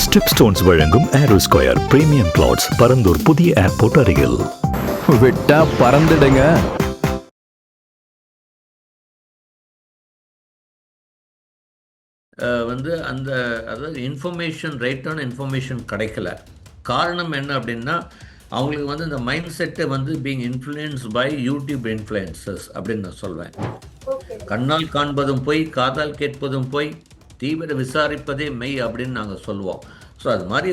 Step stones வழங்கும் aero square premium flats Parandur புதிய airport அருகில். விட்டா பறந்துடுங்க. அந்த அதாவது ரைட்டான இன்ஃபர்மேஷன் கிடைக்கல. காரணம் என்ன அப்படின்னா, அவங்களுக்கு இந்த மைண்ட் செட்டை being influence by YouTube influencers அப்படின்னு நான் சொல்வேன். கண்ணால் காண்பதும் போய், காதால் கேட்பதும் போய், தீவிர விசாரிப்பதே மெய் அப்படின்னு நாங்கள் சொல்லுவோம். ஸோ அது மாதிரி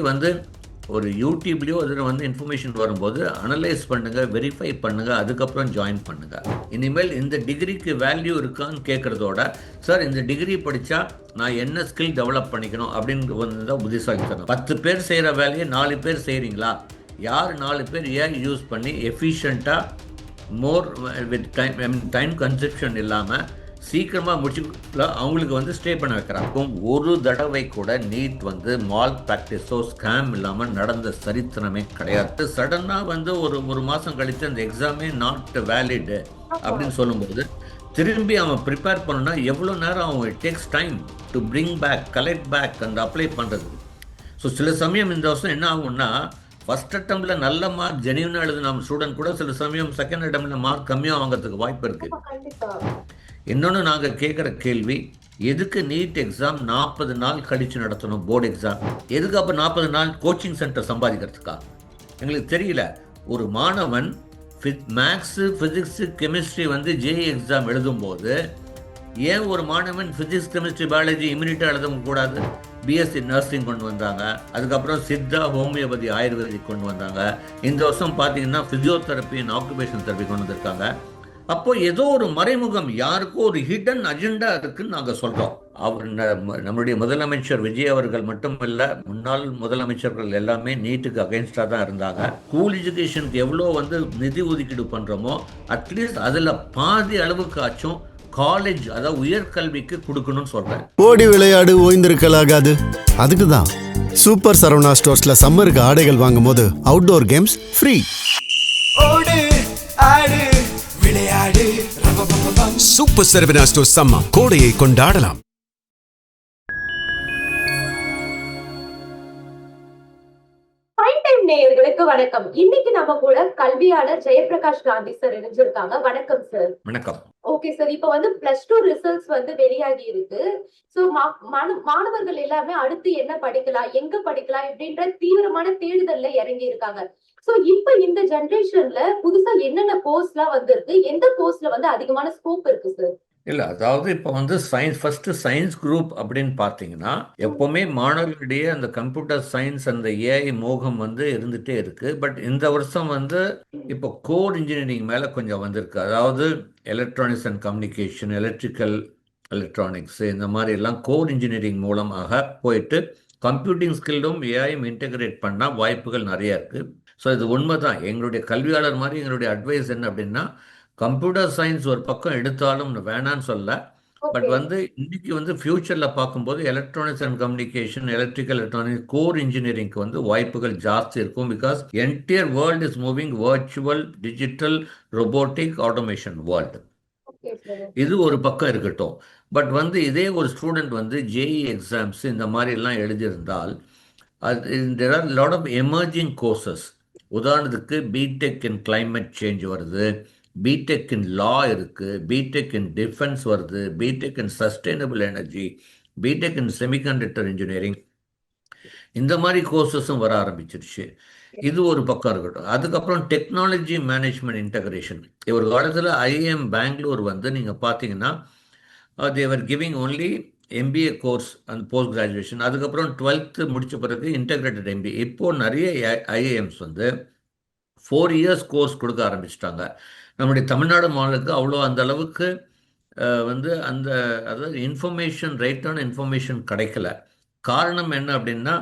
ஒரு யூடியூப்லேயோ அதில் இன்ஃபர்மேஷன் வரும்போது அனலைஸ் பண்ணுங்கள், வெரிஃபை பண்ணுங்கள், அதுக்கப்புறம் ஜாயின் பண்ணுங்கள். இனிமேல் இந்த டிகிரிக்கு வேல்யூ இருக்கான்னு கேட்குறதோட, சார் இந்த டிகிரி படித்தா நான் என்ன ஸ்கில் டெவலப் பண்ணிக்கணும் அப்படின்னு தான் புத்திசாலித்தனம். 10 பேர் செய்கிற வேலையை 4 பேர் செய்கிறீங்களா? யார் 4 பேர் ஏன் யூஸ் பண்ணி எஃபிஷியண்ட்டாக மோர் வித் டைம் கன்செப்ஷன் இல்லாமல் சீக்கிரமாக முடிச்சுல அவங்களுக்கு ஸ்டே பண்ண வைக்கிறாங்க. ஒரு தடவை கூட நீட் மால் ப்ராக்டிஸோ ஸ்கேம் இல்லாமல் நடந்த சரித்திரமே கிடையாது. சடனாக ஒரு மாதம் கழித்து அந்த எக்ஸாமே நாட் வேலிடு அப்படின்னு சொல்லும்போது திரும்பி அவன் ப்ரிப்பேர் பண்ணணும்னா எவ்வளோ நேரம் அவங்க takes time to bring back, collect back and apply பண்ணுறது. ஸோ சில சமயம் இந்த வருஷம் என்ன ஆகும்னா, ஃபஸ்ட் அட்டம்ப்டில் நல்ல மார்க் ஜெனியூனாக எழுது நம்ம ஸ்டூடெண்ட் கூட சில சமயம் செகண்ட் அட்டம்ப்டில் மார்க் கம்மியாக வாங்கிறதுக்கு வாய்ப்பு இருக்குது. இன்னொன்று நாங்கள் கேட்குற கேள்வி, எதுக்கு நீட் எக்ஸாம் 40 நாள் கழித்து நடத்தணும்? போர்டு எக்ஸாம் எதுக்கு? அப்போ 40 நாள் கோச்சிங் சென்டர் சம்பாதிக்கிறதுக்கா? எங்களுக்கு தெரியல. ஒரு மாணவன் maths, physics, chemistry JEE exam எழுதும்போது ஏன் ஒரு மாணவன் ஃபிசிக்ஸ், கெமிஸ்ட்ரி, பயாலஜி இம்யூனிட்டாக எழுதக்கூடாது? பிஎஸ்சி நர்சிங் கொண்டு வந்தாங்க. அதுக்கப்புறம் சித்தா, ஹோமியோபதி, ஆயுர்வேதிக் கொண்டு வந்தாங்க. இந்த வருஷம் பார்த்தீங்கன்னா ஃபிசியோதெரப்பி அண்ட் ஆக்குபேஷன் தெரப்பி கொண்டு வந்திருக்காங்க. அப்போ ஏதோ ஒரு மறைமுகம், யாருக்கோ ஒரு ஹிடன் அஜெண்டா இருக்குன்னு நாங்கள் சொல்கிறோம். நம்முடைய முதலமைச்சர் விஜய் அவர்கள் மட்டும் இல்லை, முன்னாள் முதலமைச்சர்கள் எல்லாமே நீட்டுக்கு அகைன்ஸ்டாக தான் இருந்தாங்க. ஸ்கூல் எஜுகேஷனுக்கு எவ்வளோ நிதி ஒதுக்கீடு பண்ணுறோமோ அட்லீஸ்ட் அதில் பாதி அளவுக்கு ஆச்சும் காலேஜ், அதாவது உயர்கல்விக்கு கொடுக்கணும்னு சொல்கிறேன். ஓடி விளையாடு, ஓய்ந்திருக்கலாகாது. அதுக்கு தான் சூப்பர் சரவணா ஸ்டோர்ஸ்ல சம்மருக்கு ஆடைகள் வாங்கும் போது அவுட்டோர் கேம்ஸ் ஃப்ரீ. ஓடு ஆடு விளையாடு. சூப்பர் சரவணா ஸ்டோர்ஸ் சம்மா கோடையை கொண்டாடலாம். நேயர்களுக்கு வணக்கம். இன்னைக்கு நம்ம கூட கல்வியாளர் ஜெயபிரகாஷ் காந்தி சார் இணைஞ்சிருக்காங்க. வணக்கம் சார். வணக்கம். ஓகே சார், இப்போ +2 ரிசல்ட்ஸ் வெளியாகி இருக்கு. சோ மாணவர்கள் எல்லாமே அடுத்து என்ன படிக்கலாம், எங்க படிக்கலாம் அப்படின்ற தீவிரமான தேடுதல்ல இறங்கி இருக்காங்க. சோ இப்ப இந்த ஜெனரேஷன்ல புதுசா என்னென்ன கோர்ஸ்லாம் வந்திருக்கு, எந்த கோர்ஸ்ல அதிகமான ஸ்கோப் இருக்கு சார்? இல்லை, அதாவது இப்போ ஃபர்ஸ்ட் சயின்ஸ் குரூப் அப்படின்னு பார்த்தீங்கன்னா, எப்போவுமே மாணவர்களிடையே அந்த கம்ப்யூட்டர் சயின்ஸ், அந்த ஏஐ மோகம் இருந்துகிட்டே இருக்குது. பட் இந்த வருஷம் இப்போ கோர் இன்ஜினியரிங் மேலே கொஞ்சம் வந்திருக்கு. அதாவது electronics and communication, electrical, electronics, இந்த மாதிரி எல்லாம் கோர் இன்ஜினியரிங் மூலமாக போயிட்டு கம்ப்யூட்டிங் ஸ்கில்லும் ஏஐயும் இன்டெகிரேட் பண்ணால் வாய்ப்புகள் நிறையா இருக்குது. ஸோ இது உண்மை தான். எங்களுடைய கல்வியாளர் மாதிரி எங்களுடைய அட்வைஸ் என்ன அப்படின்னா, கம்ப்யூட்டர் சயின்ஸ் ஒரு பக்கம் எடுத்தாலும் வேணான்னு சொல்ல, பட் இன்னைக்கு ஃபியூச்சரில் பார்க்கும்போது electronics and communication, electrical, electronics, core இன்ஜினியரிங்க்கு வாய்ப்புகள் ஜாஸ்தி இருக்கும். Because entire world is moving virtual, digital, robotic, automation world. இது ஒரு பக்கம் இருக்கட்டும். பட் இதே ஒரு ஸ்டூடெண்ட் ஜேஇ எக்ஸாம்ஸ் இந்த மாதிரிலாம் எழுதியிருந்தால், there are lot of emerging courses. உதாரணத்துக்கு பிடெக் இன் கிளைமேட் சேஞ்ச் வருது, பிடெக் இன் லா இருக்கு, பிடெக் இன் டிஃபென்ஸ் வருது, பிடெக் இன் சஸ்டைனபிள் எனர்ஜி, பிடெக் இன் செமிகண்டக்டர் இன்ஜினியரிங், இந்த மாதிரி கோர்சஸும் வர ஆரம்பிச்சிருச்சு. இது ஒரு பக்கம் இருக்கட்டும். அதுக்கப்புறம் டெக்னாலஜி மேனேஜ்மெண்ட் இன்டகிரேஷன். ஒரு காலத்தில் ஐஐஎம் பெங்களூர் நீங்கள் பார்த்தீங்கன்னா they are giving only MBA course and post graduation. அதுக்கப்புறம் 12th முடித்த பிறகு இன்டகிரேட்டட் எம்பிஏ. இப்போது நிறைய ஐஏஎம்ஸ் 4 இயர்ஸ் கோர்ஸ் கொடுக்க ஆரம்பிச்சிட்டாங்க. நம்முடைய தமிழ்நாடு மாநிலத்துக்கு அவ்வளோ அந்த அளவுக்கு அந்த அதாவது ரைட்டான இன்ஃபர்மேஷன் கிடைக்கல. காரணம் என்ன அப்படின்னா,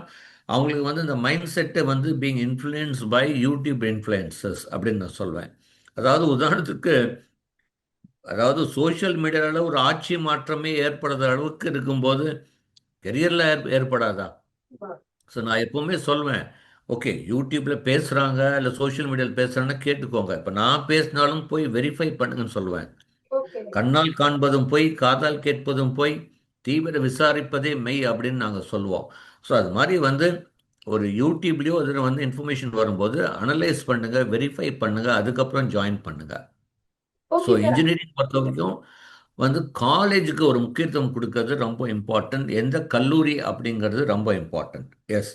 அவங்களுக்கு இந்த மைண்ட் செட்டை being influence by YouTube influencers அப்படின்னு நான் சொல்வேன். அதாவது உதாரணத்துக்கு, அதாவது சோஷியல் மீடியாவில் ஒரு ஆட்சி மாற்றமே ஏற்படுற அளவுக்கு இருக்கும்போது கெரியரில் ஏற்படாதா? ஸோ நான் எப்போவுமே சொல்வேன், ஓகே யூடியூப்பில் பேசுகிறாங்க இல்லை சோஷியல் மீடியாவில் பேசுகிறாங்கன்னா கேட்டுக்கோங்க. இப்போ நான் பேசினாலும் போய் வெரிஃபை பண்ணுங்கன்னு சொல்லுவேன். கண்ணால் காண்பதும் போய், காதால் கேட்பதும் போய், தீவிர விசாரிப்பதே மெய் அப்படின்னு நாங்கள் சொல்லுவோம். ஸோ அது மாதிரி வந்து ஒரு யூடியூப்லேயோ அதில் வந்து இன்ஃபர்மேஷன் வரும்போது அனலைஸ் பண்ணுங்கள், வெரிஃபை பண்ணுங்கள், அதுக்கப்புறம் ஜாயின் பண்ணுங்கள். So okay sir. இன்ஜினியரிங் பொறுத்த வரைக்கும் வந்து காலேஜுக்கு ஒரு முக்கியத்துவம் கொடுக்கறது ரொம்ப இம்பார்ட்டன்ட். எந்த கல்லூரி அப்படிங்கிறது ரொம்ப இம்பார்ட்டன்ட். எஸ்.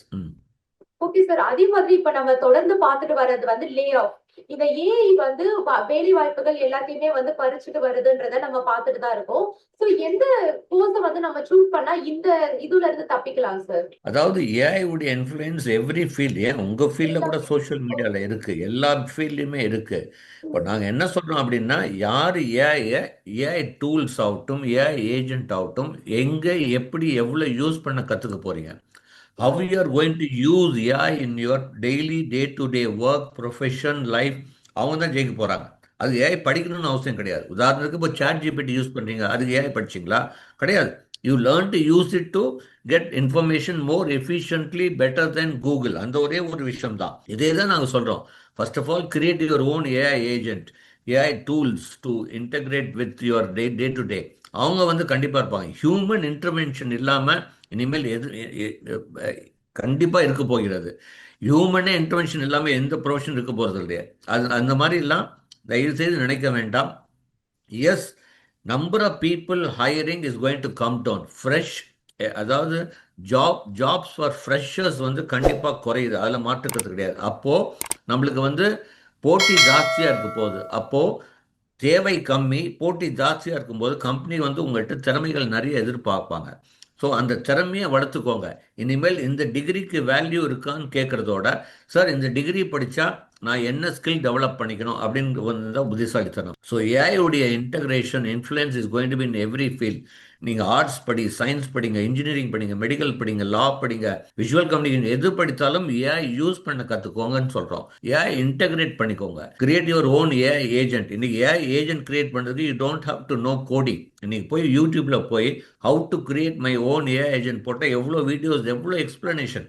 Okay sir. அதே மாதிரி இப்ப நம்ம தொடர்ந்து பார்த்துட்டு வர்றது வந்து லே ஆஃப். இந்த ஏஐ வந்து வேலை வாய்ப்புகள் எல்லாத்தையுமே வந்து பறிச்சுட்டு வருதுன்றத நம்ம பார்த்துட்டு தான் இருக்கோம். சோ எந்த கோர்ஸை வந்து நம்ம சூஸ் பண்ணா இந்த இதுல இருந்து தப்பிக்கலாம் சார்? அதாவது ஏஐ உடைய இன்ஃப்ளூயன்ஸ் எவ்ரி ஃபீல்டு, ஏன் உங்கள் ஃபீல்டில் கூட சோஷியல் மீடியாவில் இருக்குது, எல்லா ஃபீல்ட்லையுமே இருக்குது. இப்போ நாங்கள் என்ன சொல்கிறோம் அப்படின்னா, யார் ஏஐ டூல்ஸ் ஆகட்டும், ஏஐ ஏஜென்ட் ஆகட்டும், எங்கே எப்படி எவ்வளோ யூஸ் பண்ண கற்றுக்க போகிறீங்க, how you are going to use AI in your daily day-to-day work, profession, life, அவங்க தான் ஜெயிக்க போகிறாங்க. அது ஏஐ படிக்கணும்னு அவசியம் கிடையாது. உதாரணத்துக்கு இப்போ சாட் ஜிபிடி யூஸ் பண்ணுறீங்க, அதுக்கு ஏஐ படிச்சிங்களா? கிடையாது. You learn to use it to get information more efficiently better then Google. அந்த ஒரே ஒரு விஷயம் தான். இதே தான் நாங்கள் சொல்கிறோம். First of all create your own AI agent, AI tools to integrate with your day to day. அவங்க வந்து கண்டிப்பாக இருப்பாங்க. ஹியூமன் இன்டர்வென்ஷன் இல்லாமல் இனிமேல் கண்டிப்பாக இருக்க போகிறது. ஹியூமனே இன்டர்வென்ஷன் இல்லாமல் எந்த ப்ரொஃபஷன் இருக்க போகிறது இல்லையா? அந்த மாதிரிலாம் தயவுசெய்து நினைக்க வேண்டாம். Yes, number of people hiring is going to come down. அதாவது ஜாப்ஸ் ஃபார் ஃப்ரெஷர்ஸ் வந்து கண்டிப்பாக குறையுது, அதில் மாற்றுக்கிறது கிடையாது. அப்போது நம்மளுக்கு வந்து போட்டி ஜாஸ்தியாக இருக்க போகுது. அப்போது தேவை கம்மி, போட்டி ஜாஸ்தியாக இருக்கும்போது கம்பெனி வந்து உங்கள்கிட்ட திறமைகள் நிறைய எதிர்பார்ப்பாங்க. ஸோ அந்த திறமையை வளர்த்துக்கோங்க. இனிமேல் இந்த டிகிரிக்கு வேல்யூ இருக்கான்னு கேட்குறதோட, சார் இந்த டிகிரி படித்தா நான் என்ன ஸ்கில் டெவலப் பண்ணிக்கணும் அப்படின்னு வந்து தான் புத்திசாலித்தனம். ஸோ ஏஐடைய integration influence is going to be in every field. நீங்கள் ஆர்ட்ஸ் படி, சயின்ஸ் படிங்க, இன்ஜினியரிங் படிங்க, மெடிக்கல் படிங்க, லா படிங்க, விஷுவல் கம்யூனிகேஷன் எது படித்தாலும் ஏஐ யூஸ் பண்ண கற்றுக்கோங்கன்னு சொல்கிறோம். ஏஐ இன்டகிரேட் பண்ணிக்கோங்க. Create your own AI agent. இன்னைக்கு ஏஐ ஏஜென்ட் கிரியேட் பண்ணுறதுக்கு you don't have to know coding. இன்னைக்கு போய் யூடியூப்ல போய் how to create my own AI agent போட்டால் எவ்வளோ வீடியோஸ், எவ்வளோ எக்ஸ்பிளனேஷன்.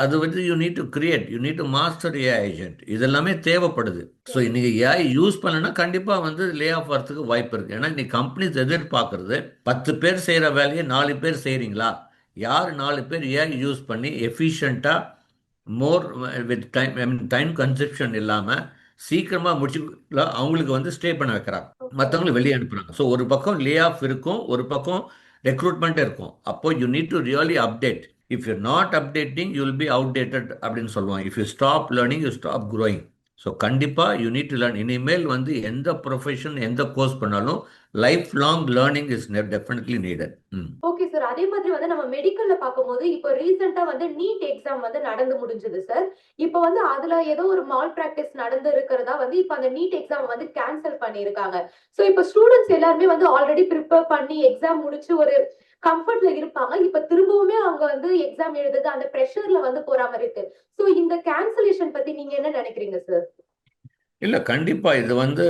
அது வந்து you need to create, you need to master AI agent. இதெல்லாமே தேவைப்படுது. ஸோ இன்னைக்கு ஏஐ யூஸ் பண்ணனா கண்டிப்பாக வந்து லே ஆஃப் வரத்துக்கு வாய்ப்பு இருக்குது. ஏன்னா இன்னைக்கு கம்பெனிஸ் எதிர்பார்க்கறது 10 பேர் செய்கிற வேலையை 4 பேர் செய்கிறீங்களா? யார் 4 பேர் ஏஐ யூஸ் பண்ணி எஃபிஷியண்ட்டாக மோர் வித் டைம் கன்செப்ஷன் இல்லாமல் சீக்கிரமாக முடிச்சுல அவங்களுக்கு வந்து ஸ்டே பண்ண வைக்கிறாங்க, மற்றவங்களை வெளியே அனுப்புகிறாங்க. ஸோ ஒரு பக்கம் லே ஆஃப் இருக்கும், ஒரு பக்கம் ரெக்ரூட்மெண்ட் இருக்கும். அப்போ you need to really update. If you not updating you will be outdated அப்படின்னு சொல்லுவாங்க. If you stop learning you stop growing. So கண்டிப்பாக யூ நீட் டு லேர்ன். இனிமேல் வந்து எந்த ப்ரொஃபஷன், எந்த கோர்ஸ் பண்ணாலும் life long learning is definitely needed. Okay sir. அதே மாதிரி வந்து நம்ம மெடிக்கல்ல பார்க்கும்போது இப்போ ரீசெண்டா வந்து நீட் எக்ஸாம் வந்து நடந்து முடிஞ்சது சார். இப்போ வந்து அதுல ஏதோ ஒரு மால் பிராக்டிஸ் நடந்து இருக்கிறதா வந்து இப்போ அந்த நீட் எக்ஸாம் வந்து கேன்சல் பண்ணியிருக்காங்க. சோ இப்போ ஸ்டூடெண்ட்ஸ் எல்லாருமே வந்து ஆல்ரெடி ப்ரிப்பேர் பண்ணி எக்ஸாம் முடிச்சு ஒரு கம்ஃபர்ட்ல இருப்பாங்க. இப்ப திரும்பவுமே அவங்க வந்து எக்ஸாம் எழுதுறது அந்த ப்ரெஷர்ல வந்து போற மாதிரி இருக்கு. சோ இந்த கேன்சலேஷன் பத்தி நீங்க என்ன நினைக்கிறீங்க சார்? இல்லை, கண்டிப்பாக இது வந்து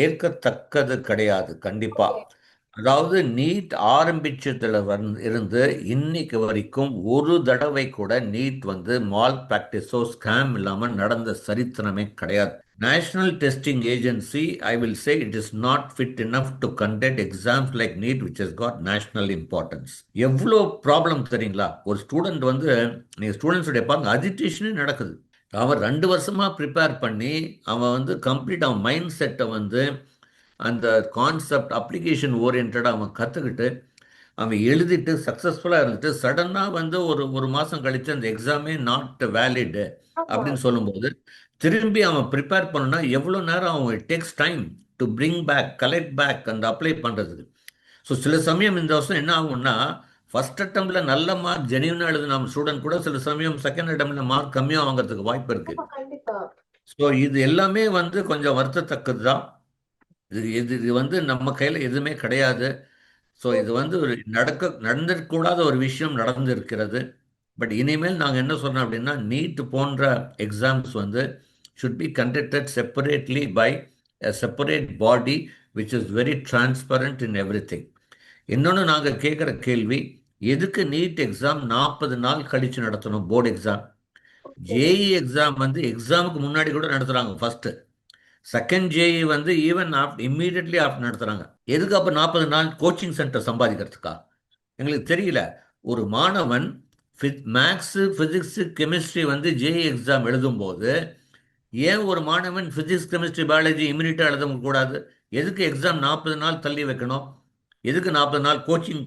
ஏற்கத்தக்கது கிடையாது. கண்டிப்பாக அதாவது நீட் ஆரம்பிச்சதுல இருந்து இன்னைக்கு வரைக்கும் ஒரு தடவை கூட நீட் வந்து மால் பிராக்டிஸோ ஸ்கேம் இல்லாமல் நடந்த சரித்திரமே கிடையாது. National testing agency, I will say it is not fit enough to conduct exams like NEET which has got national importance. எவ்வளோ ப்ராப்ளம் தெரியுங்களா? ஒரு ஸ்டூடெண்ட் வந்து, நீங்கள் ஸ்டூடெண்ட்ஸுடைய பாருங்க, அஜிடேஷனே நடக்குது. அவன் 2 வருஷமாக ப்ரிப்பேர் பண்ணி அவன் வந்து கம்ப்ளீட் அவன் மைண்ட் செட்டை வந்து அந்த கான்செப்ட் அப்ளிகேஷன் ஓரியன்டாக அவன் கற்றுக்கிட்டு அவன் எழுதிட்டு சக்ஸஸ்ஃபுல்லாக இருந்துட்டு சடனாக வந்து ஒரு மாதம் கழித்து அந்த எக்ஸாமே நாட் வேலிடு அப்படின்னு சொல்லும்போது திரும்பி அவன் ப்ரிப்பேர் பண்ணனா எவ்வளோ நேரம் அவன் takes time to bring back, collect back அந்த அப்ளை பண்ணுறதுக்கு. ஸோ சில சமயம் இந்த வருஷம் என்ன ஆகும்னா, ஃபர்ஸ்ட் அட்டம்ப்ட்ல நல்ல மார்க் ஜெனியூனாக எழுதின ஸ்டூடெண்ட் கூட சில சமயம் செகண்ட் அட்டம்ப்ட்ல மார்க் கம்மியாக வாங்குறதுக்கு வாய்ப்பு இருக்குது. ஸோ இது எல்லாமே வந்து கொஞ்சம் வருத்தத்தக்கது தான். இது வந்து நம்ம கையில் எதுவுமே கிடையாது. ஸோ இது வந்து ஒரு நடந்திருக்கக்கூடாத ஒரு விஷயம் நடந்திருக்கிறது. பட் இனிமேல் நாங்கள் என்ன சொல்கிறோம் அப்படின்னா, நீட் போன்ற எக்ஸாம்ஸ் வந்து should be conducted separately by a separate body which is very transparent in everything. இன்னொன்று நாங்கள் கேட்குற கேள்வி, எதுக்கு நீட் எக்ஸாம் 40 நாள் கழித்து நடத்தணும்? போர்டு எக்ஸாம், ஜேஇ எக்ஸாம் வந்து எக்ஸாமுக்கு முன்னாடி கூட நடத்துகிறாங்க. ஃபஸ்ட்டு செகண்ட் ஜேஇ வந்து ஈவன் இம்மீடியட்லி ஆஃப்டர் நடத்துகிறாங்க. எதுக்கு அப்போ 40 நாள்? கோச்சிங் சென்டர் சம்பாதிக்கிறதுக்கா? எங்களுக்கு தெரியல. ஒரு மாணவன் மேக்ஸு ஃபிசிக்ஸு கெமிஸ்ட்ரி வந்து ஜேஇ எக்ஸாம் எழுதும்போது ஏன் ஒரு மாணவன் ஃபிசிக்ஸ் கெமிஸ்ட்ரி பயாலஜி இம்யூனிட்டாக எழுத கூடாது? எதுக்கு எக்ஸாம் 40 நாள் தள்ளி வைக்கணும்? எதுக்கு 40 நாள் கோச்சிங்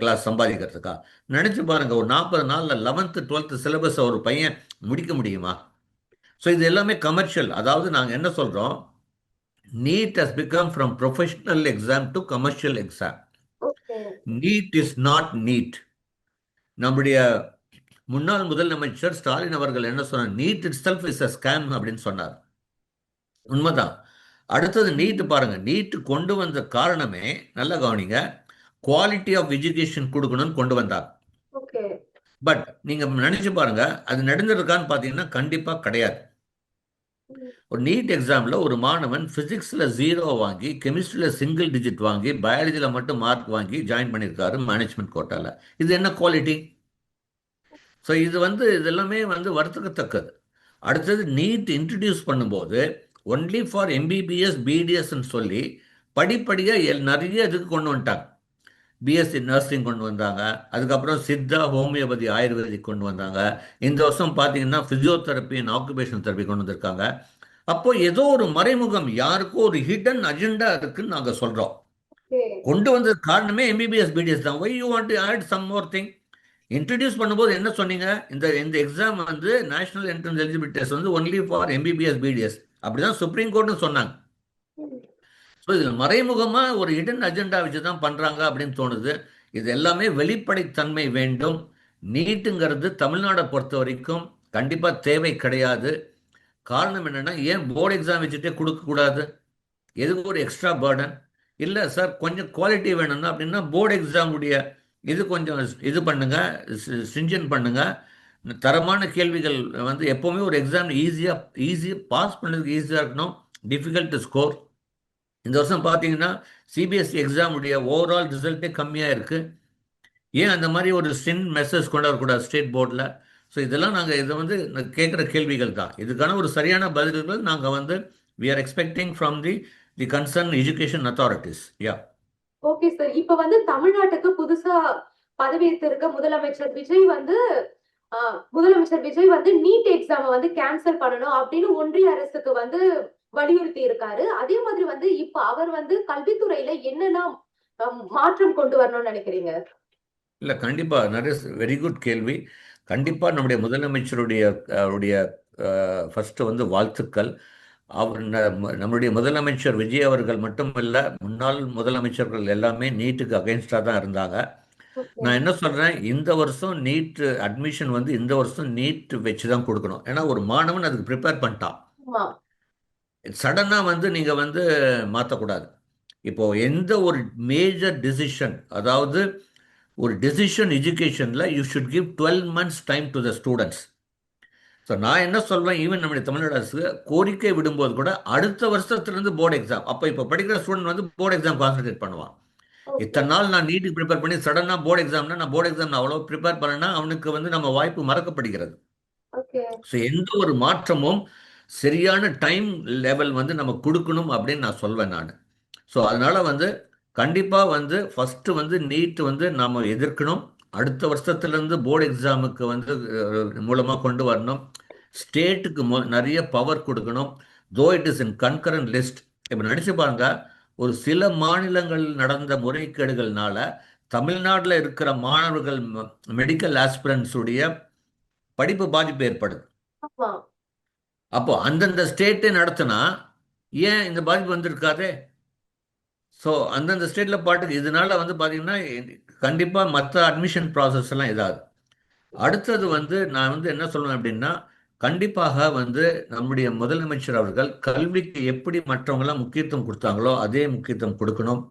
கிளாஸ் சம்பாதிக்கிறதுக்கா? நினச்சி பாருங்க, ஒரு 40 நாளில் 11th 12th சிலபஸை ஒரு பையன் முடிக்க முடியுமா? ஸோ இது எல்லாமே கமர்ஷியல். அதாவது நாங்கள் என்ன சொல்கிறோம், NEET has become from professional exam to commercial exam. Okay. NEET is not NEET. நம்முடைய முன்னாள் முதலமைச்சர் ஸ்டாலின் அவர்கள் என்ன சொன்னார்? NEET itself is a scam அப்படின்னு சொன்னார். உண்மைதான். அடுத்தது நீட் பாருங்க, நீட் கொண்டு வந்த காரணமே நல்லா கவனிங்க, குவாலிட்டி ஆஃப் எஜுகேஷன் கொடுக்கணும்னு கொண்டு வந்தார். ஓகே. பட் நீங்க நினைச்சு பாருங்க, அது நடந்திருக்கான்னு பார்த்தீங்கன்னா கண்டிப்பா கிடையாது. ஒரு நீட் எக்ஸாம்ல ஒரு மாணவன் பிசிக்ஸ்ல 0 வாங்கி, கெமிஸ்ட்ரியில சிங்கிள் டிஜிட் வாங்கி, பயாலஜில மட்டும் மார்க் வாங்கி ஜாயின் பண்ணியிருக்காரு மேனேஜ்மெண்ட் கோட்டால. இது என்ன குவாலிட்டி? ஸோ இது இதெல்லாமே வருத்தக்கத்தக்கது. அடுத்தது நீட் இன்ட்ரடியூஸ் பண்ணும்போது ஒன்லி ஃபார் எம்பிபிஎஸ் பிடிஎஸ்ன்னு சொல்லி படிப்படியாக நிறைய இதுக்கு கொண்டு வந்துட்டாங்க. பிஎஸ்சி நர்சிங் கொண்டு வந்தாங்க, அதுக்கப்புறம் சித்தா ஹோமியோபதி ஆயுர்வேதிக் கொண்டு வந்தாங்க. இந்த வருஷம் பார்த்தீங்கன்னா ஃபிசியோதெரப்பி அண்ட் ஆக்குபேஷனல் தெரப்பி கொண்டு வந்திருக்காங்க. அப்போ ஏதோ ஒரு மறைமுகம், யாருக்கோ ஒரு ஹிடன் அஜெண்டா இருக்குன்னு நாங்கள் சொல்கிறோம். கொண்டு வந்தது காரணமே எம்பிபிஎஸ் பிடிஎஸ் தான். Why you want to add some more thing? Introduce பண்ணும்போது என்ன சொன்னீங்க? இந்த exam national entrance eligibility test only for MBBS BDS, அப்படிதான் சுப்ரீம் கோர்ட்னு சொன்னாங்க. ஸோ இதில் மறைமுகமாக ஒரு ஹிடன் அஜெண்டா வச்சு தான் பண்ணுறாங்க அப்படின்னு தோணுது. இது எல்லாமே வெளிப்படைத்தன்மை வேண்டும். நீட்டுங்கிறது தமிழ்நாடை பொறுத்த வரைக்கும் கண்டிப்பாக தேவை கிடையாது. காரணம் என்னென்னா, ஏன் போர்டு எக்ஸாம் வச்சுட்டே கொடுக்கக்கூடாது? எதுக்கு ஒரு எக்ஸ்ட்ரா பேர்டன்? இல்லை சார், கொஞ்சம் குவாலிட்டி வேணும்னா அப்படின்னா போர்டு எக்ஸாமுடைய இது கொஞ்சம் இது பண்ணுங்க, ஸ்ட்ரிஞ்சன் பண்ணுங்க. தரமான கேள்விகள் எப்போவுமே ஒரு எக்ஸாம் ஈஸியாக பாஸ் பண்ணுறதுக்கு ஈஸியாக இருக்கணும், டிஃபிகல்ட் டு ஸ்கோர். இந்த வருஷம் பார்த்தீங்கன்னா சிபிஎஸ்சி எக்ஸாமுடைய ஓவரால் ரிசல்ட்டே கம்மியாக இருக்குது. ஏன் அந்த மாதிரி ஒரு மெசேஜ் கொண்டு வரக்கூடாது ஸ்டேட் போர்டில்? ஸோ இதெல்லாம் நாங்கள் இதை கேட்குற கேள்விகள் தான். இதுக்கான ஒரு சரியான பதில்கள் நாங்கள் we are expecting from the concerned education authorities. Yeah. Okay sir. இப்ப தமிழ்நாட்டுக்கு புதுசா பதவியேற்றிருக்க முதலமைச்சர் விஜய் நீட் எக்ஸாம கேன்சல் பண்ணணும் அப்படின்னு ஒன்றிய அரசுக்கு வலியுறுத்தி இருக்காரு. அதே மாதிரி இப்ப அவர் கல்வித்துறையில என்னெல்லாம் மாற்றம் கொண்டு வரணும்னு நினைக்கிறீங்க? இல்லை, கண்டிப்பா நிறைய வெரி குட் கேள்வி. கண்டிப்பா நம்முடைய முதலமைச்சருடைய ஃபர்ஸ்ட் வாழ்த்துக்கள். அவர் நம்முடைய முதலமைச்சர் விஜய் அவர்கள் மட்டும் இல்லை, முன்னாள் முதலமைச்சர்கள் எல்லாமே நீட்டுக்கு அகைன்ஸ்டாக தான் இருந்தாங்க. நான் என்ன சொல்கிறேன், இந்த வருஷம் நீட் அட்மிஷன் இந்த வருஷம் நீட் வச்சு தான் கொடுக்கணும். ஏன்னா ஒரு மாணவன் அதுக்கு ப்ரிப்பேர் பண்ணிட்டான். சடனாக நீங்கள் மாற்றக்கூடாது. இப்போது எந்த ஒரு மேஜர் டிசிஷன், அதாவது ஒரு டெசிஷன் எஜுகேஷனில் you should give 12 months time to the students. So நான் என்ன சொல்வேன், ஈவன் நம்முடைய தமிழ்நாடு அரசு கோரிக்கை விடும்போது கூட அடுத்த வருஷத்துலேருந்து போர்டு எக்ஸாம். இப்போ படிக்கிற ஸ்டூடெண்ட் போர்டு எக்ஸாம் கான்சன்ட்ரேட் பண்ணுவான். இத்தனை நாள் நான் நீட்டுக்கு ப்ரிப்பேர் பண்ணி சடனாக போர்டு எக்ஸாம்னா, நான் போர்டு எக்ஸாம் அவ்வளோ ப்ரிப்பேர் பண்ணேன்னா அவனுக்கு நம்ம வாய்ப்பு மறக்கப்படுகிறது. ஸோ எந்த ஒரு மாற்றமும் சரியான டைம் லெவல் நம்ம கொடுக்கணும் அப்படின்னு நான் சொல்வேன் நான். ஸோ அதனால் கண்டிப்பாக ஃபஸ்ட்டு நீட் நாம் எதிர்க்கணும். அடுத்த வருஷத்துலேருந்து போர்டு எக்ஸாமுக்கு மூலமாக கொண்டு வரணும். ஸ்டேட்டுக்கு நிறைய பவர் கொடுக்கணும். Though it is in concurrent list. இப்போ நினச்சி பாருங்க, ஒரு சில மாநிலங்கள் நடந்த முறைகேடுகள்னால தமிழ்நாட்டில் இருக்கிற மாணவர்கள் மெடிக்கல் ஆஸ்பிரன்ஸுடைய படிப்பு பாதிப்பு ஏற்படுது. அப்போ அந்தந்த ஸ்டேட்டே நடத்தினா ஏன் இந்த பாதிப்பு வந்திருக்காதே? ஸோ அந்தந்த ஸ்டேட்டில் பாட்டுக்கு இதனால பார்த்தீங்கன்னா கண்டிப்பாக மற்ற அட்மிஷன் ப்ராசஸ் எல்லாம் இதாகுது. அடுத்தது நான் என்ன சொல்லுவேன் அப்படின்னா, கண்டிப்பாக நம்முடைய முதலமைச்சர் அவர்கள் கல்விக்கு எப்படி மற்றவங்களாம் முக்கியத்துவம் கொடுத்தாங்களோ அதே முக்கியத்துவம் கொடுக்கணும்.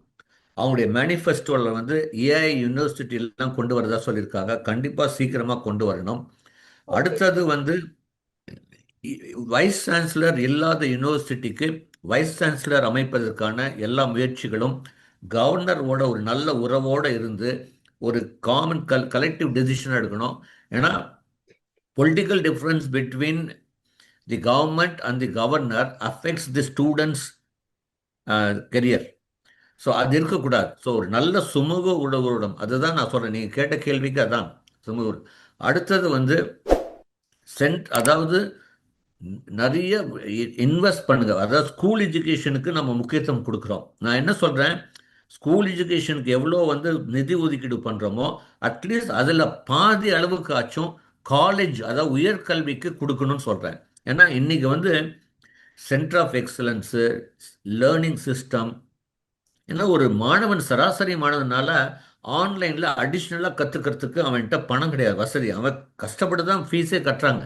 அவங்களுடைய மேனிஃபெஸ்டோவில் ஏஐ யூனிவர்சிட்டிலாம் கொண்டு வரதா சொல்லியிருக்காங்க. கண்டிப்பாக சீக்கிரமாக கொண்டு வரணும். அடுத்தது வைஸ் சான்சலர் இல்லாத யூனிவர்சிட்டிக்கு வைஸ் சான்சலர் அமைப்பதற்கான எல்லா முயற்சிகளும் கவர்னரோட ஒரு நல்ல உறவோடு இருந்து ஒரு காமன் கலெக்டிவ் டெசிஷன் எடுக்கணும். ஏன்னா political difference between the government and the governor affects the students career. So அது இருக்கக்கூடாது. ஸோ ஒரு நல்ல சுமூக உடவுடன், அதுதான் நான் சொல்கிறேன். நீங்கள் கேட்ட கேள்விக்கு அதான் சுமூக. அடுத்தது வந்து அதாவது நிறைய இன்வெஸ்ட் பண்ணுங்க. அதாவது ஸ்கூல் எஜுகேஷனுக்கு நம்ம முக்கியத்துவம் கொடுக்குறோம். நான் என்ன சொல்றேன், ஸ்கூல் எஜுகேஷனுக்கு எவ்வளோ வந்து நிதி ஒதுக்கீடு பண்றோமோ அட்லீஸ்ட் அதில் பாதி அளவுக்கு ஆச்சும் காலேஜ், அதாவது உயர்கல்விக்கு கொடுக்கணும்னு சொல்றேன். ஏன்னா இன்னைக்கு வந்து centre of excellence, learning system, ஏன்னா ஒரு மாணவன், சராசரி மாணவனால ஆன்லைனில் அடிஷ்னலாக கற்றுக்கிறதுக்கு அவன்கிட்ட பணம் கிடையாது, வசதி. அவன் கஷ்டப்பட்டு தான் ஃபீஸே கட்டுறாங்க.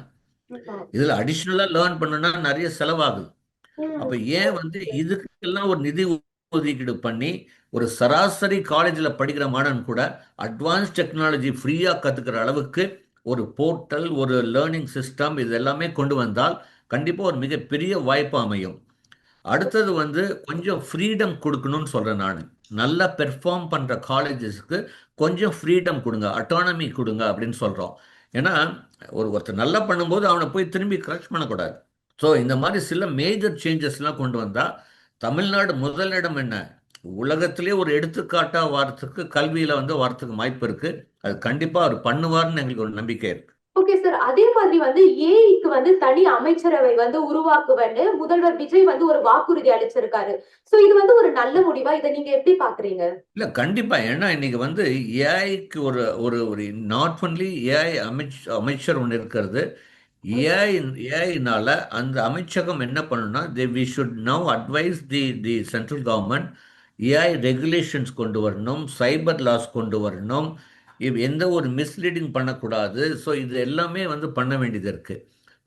இதில் அடிஷ்னலாக லேர்ன் பண்ணணும்னா நிறைய செலவாகுது. அப்போ ஏன் வந்து இதுக்கெல்லாம் ஒரு நிதி ஒதுக்கீடு பண்ணி ஒரு சராசரி காலேஜில் படிக்கிற மாணவன் கூட அட்வான்ஸ் டெக்னாலஜி ஃப்ரீயாக கற்றுக்கிற அளவுக்கு ஒரு போர்ட்டல், ஒரு லேர்னிங் சிஸ்டம், இது எல்லாமே கொண்டு வந்தால் கண்டிப்பாக ஒரு மிகப்பெரிய வாய்ப்பு அமையும். அடுத்தது வந்து கொஞ்சம் ஃப்ரீடம் கொடுக்கணும்னு சொல்கிறேன் நான். நல்லா பெர்ஃபார்ம் பண்ணுற காலேஜஸ்க்கு கொஞ்சம் ஃப்ரீடம் கொடுங்க, அட்டானமி கொடுங்க அப்படின்னு சொல்கிறோம். ஏன்னா ஒருத்தர் நல்லா பண்ணும்போது அவனை போய் திரும்பி கரெக்ட் பண்ணக்கூடாது. ஸோ இந்த மாதிரி சில மேஜர் சேஞ்சஸ்லாம் கொண்டு வந்தால் தமிழ்நாடு முதலிடம் என்ன, உலகத்திலே ஒரு எடுத்துக்காட்டாக வரத்துக்கு, கல்வியில் வந்து வரத்துக்கு வாய்ப்பு இருக்குது. அது கண்டிப்பாக அவர் பண்ணுவார்னு எங்களுக்கு ஒரு நம்பிக்கை இருக்குது. ஓகே சார், அதே மாதிரி வந்து ஏஐக்கு வந்து தனி அமைச்சரவை வந்து உருவாக்குவேன்னு முதல்வர் விஜய் வந்து ஒரு வாக்குறுதி அளிச்சிருக்காரு. சோ இது வந்து ஒரு நல்ல முடிவா? இதை நீங்க எப்படி பாக்குறீங்க? இல்ல கண்டிப்பா. ஏன்னா இன்னைக்கு வந்து ஏஐக்கு ஒரு ஒரு ஒரு நாட் ஒன்லி ஏஐ அமைச்சர் ஒன்று இருக்கிறது. ஏஐனால அந்த அமைச்சகம் என்ன பண்ணணும்னா, we should now advise the central government. AI regulations கொண்டு வரணும், சைபர் லாஸ் கொண்டு வரணும், எந்த ஒரு மிஸ்லீடிங் பண்ணக்கூடாது. ஸோ இது எல்லாமே வந்து பண்ண வேண்டியது இருக்குது.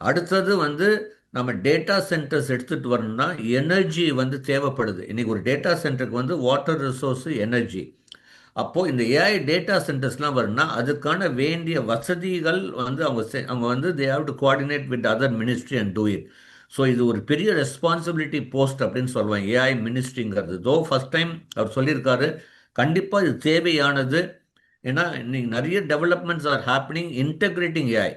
அடுத்தது வந்து நம்ம டேட்டா சென்டர்ஸ் எடுத்துகிட்டு வரணும்னா எனர்ஜி வந்து தேவைப்படுது. இன்றைக்கி ஒரு டேட்டா சென்டருக்கு வந்து வாட்டர் ரிசோர்ஸு, எனர்ஜி. அப்போது இந்த ஏஐ டேட்டா சென்டர்ஸ்லாம் வரும்னா அதுக்கான வேண்டிய வசதிகள் வந்து அவங்க வந்து they have to coordinate with other ministry and do it. So இது ஒரு பெரிய ரெஸ்பான்சிபிலிட்டி போஸ்ட் அப்படின்னு சொல்லுவேன் ஏஐ மினிஸ்ட்ரிங்கிறது. தோ ஃபஸ்ட் டைம் அவர் சொல்லியிருக்காரு, கண்டிப்பாக இது தேவையானது. ஏன்னா இன்னைக்கு நிறைய developments are happening integrating AI.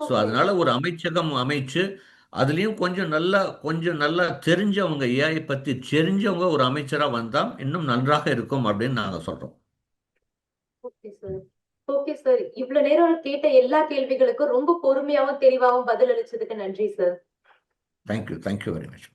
So அதனால ஒரு அமைச்சகம் அமைச்சு அதுலேயும் கொஞ்சம் நல்லா தெரிஞ்சவங்க, ஏஐ பற்றி தெரிஞ்சவங்க ஒரு அமைச்சராக வந்தால் இன்னும் நன்றாக இருக்கும் அப்படின்னு நாங்கள் சொல்கிறோம். Okay sir. ஓகே சார், இவ்வளவு நேரம் கேட்ட எல்லா கேள்விகளுக்கும் ரொம்ப பொறுமையாவும் தெளிவாகவும் பதில் அளிச்சதுக்கு நன்றி சார். Thank you very much.